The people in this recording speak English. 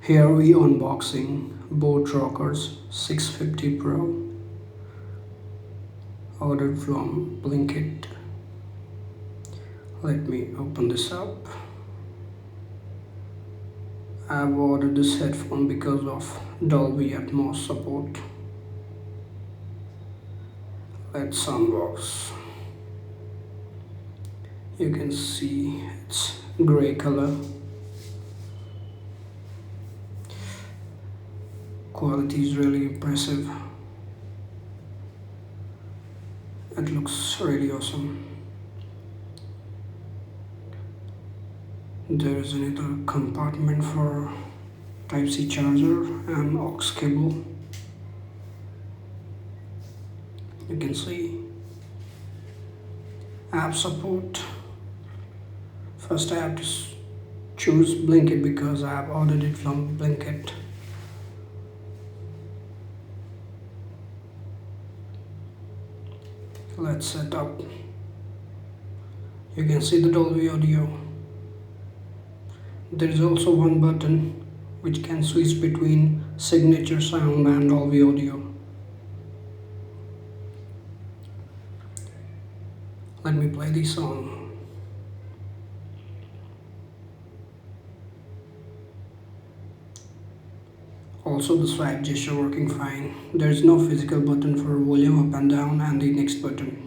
Here we unboxing both Rockerz 650 Pro, ordered from Blinkit. Let me open this up. I've ordered this headphone because of Dolby Atmos support. Let's unbox. You can see it's gray color. Quality is really impressive. It looks really awesome. There is another compartment for Type-C charger and aux cable. You can see app support. First I have to choose Blinkit because I have ordered it from Blinkit. Let's set up. You can see the Dolby audio. There is also one button which can switch between signature sound and Dolby audio. Let me play the song. Also the swipe gesture working fine. There is no physical button for volume up and down and the next button.